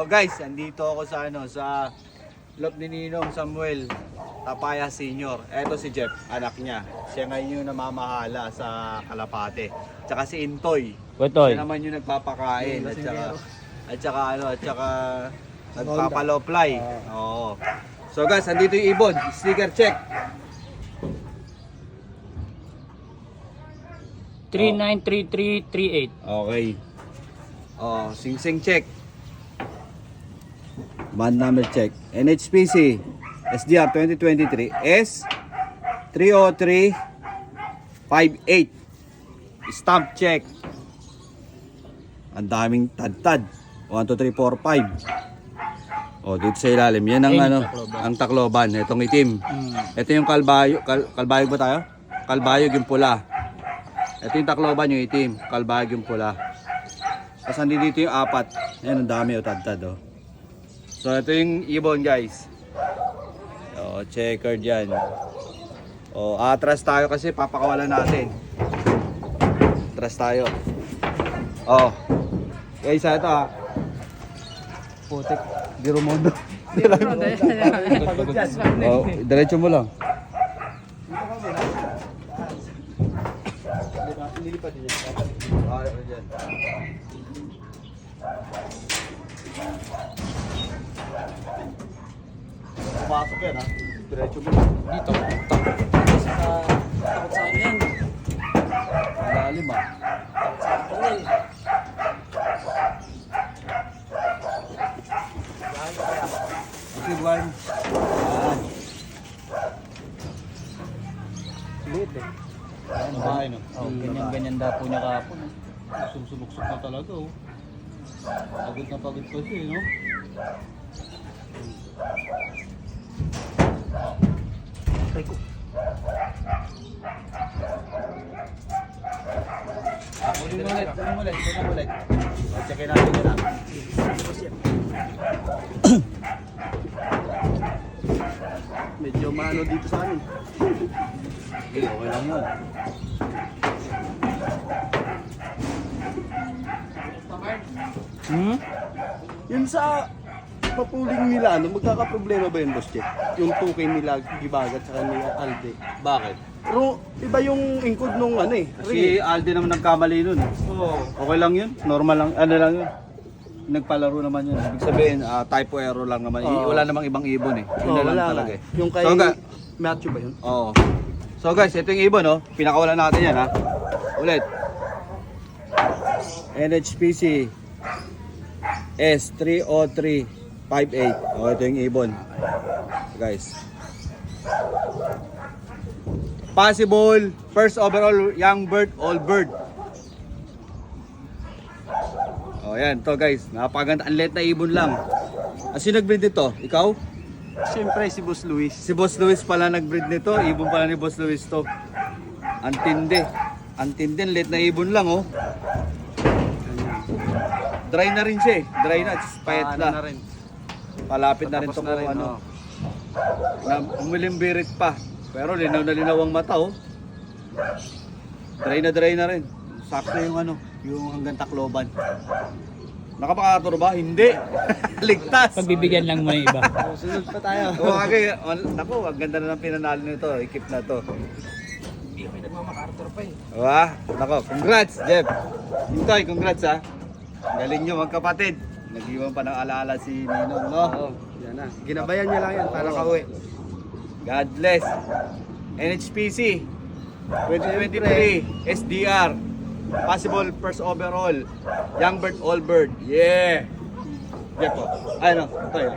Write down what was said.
Oh guys, andito ako sa sa loob ni Ninong Samuel Tapaya Senior. Eto si Jeff, anak niya. Siya ngayon yung namamahala sa Kalapate. Tsaka si Intoy. Butoy. Siya naman yung nagpapakain at saka nagpapaloplay. Oo. So guys, andito yung ibon. Sticker check. 393338. Okay. Oh, sing-sing check. Band number check. NHPC SDR 2023 S 30358. Stamp check. Ang daming tad-tad. 1, 2, 3, 4, 5. Oh, dito sa ilalim. Yan ang ang Tacloban. Itong itim. Ito yung kalbayo. Kalbayog ba tayo? Kalbayog yung pula. Ito yung Tacloban yung itim. Kalbayog yung pula. Tapos dito yung apat. Yan, ang dami o tad-tad oh. So ito yung ibon guys. Oh, checkered yan. Oh, atras tayo kasi papakawalan natin. Atras tayo. Oh. Guys, ito ah. Putik, di rumondo. Oh, diretso mo lang. Nilipad din yan. Ah, diyan. Pumasok yan ha. Diretso mo. Dito. Takot sa ano yan. Malalim ha. Okay, Juan. Yan. Liit eh. Ayan, bahay no. Oh, ganyan dapo niya kahapon. Sumusulok-sulok na talaga oh. Pagod na pagod pa siya no. Ay ko. Kunin mo ulit. Checkin natin yun ha. Medyo maano dito sa amin. Okay, okay lang yun. Yun sa papuling nila, ano, magkakaproblema ba yun, Boss Jeff? Yung 2K nila, Gibagat, sa kanila, Alde. Bakit? Pero iba yung ingkod nung ano eh. Si Aldi naman nagkamali nun eh. Oo. Okay lang yun. Normal lang. Ano lang yun. Nagpalaro naman yun. Ibig sabihin, typo error lang naman. Wala namang ibang ibon eh. Yun na lang wala talaga nga. eh. Yung kay So, Matthew ba yun? Oo. So guys, ito yung ibon oh. Pinakawalan natin yan ha. Ulit. NHPC S30358. Oh, ito yung ibon. Guys. Possible first overall young bird, all bird. Oh, yan to guys. Napakaganda. Ang liit na ibon lang. Sino nag-breed nito? Ikaw? Siyempre si Boss Luis. Si Boss Luis pala nag-breed nito. Ibon pala ni Boss Luis to. Antindi. Antindi. Liit na ibon lang oh. Dry na rin siya eh. Dry na. Payat na. rin. Palapit na rin Patapos to na rin, ano. oh. Na umilimbirit pa. Pero linaw na linaw ang mata oh. Dry na rin. Sakto yung ano, yung hanggang Tacloban. Nakapakatur ba? Hindi. Ligtas. Pagbibigyan lang mo ng iba. Sunod pa tayo. Okay, naku, ang ganda na ng pinanalo nito, ikip na to. Hindi ko nagmamakartor pa eh. Wah, nako, congrats, Jeff. Intoy, congrats ha. Galing nyo magkapatid. Nag-iwan pa ng alaala si Ninong, no? Oo, yan na. Ginabayan niya lang yan para kauwi. God bless. NHPC 2023 SDR possible first overall young bird all bird. Yeah. Jeff po. Ano? Ito yun.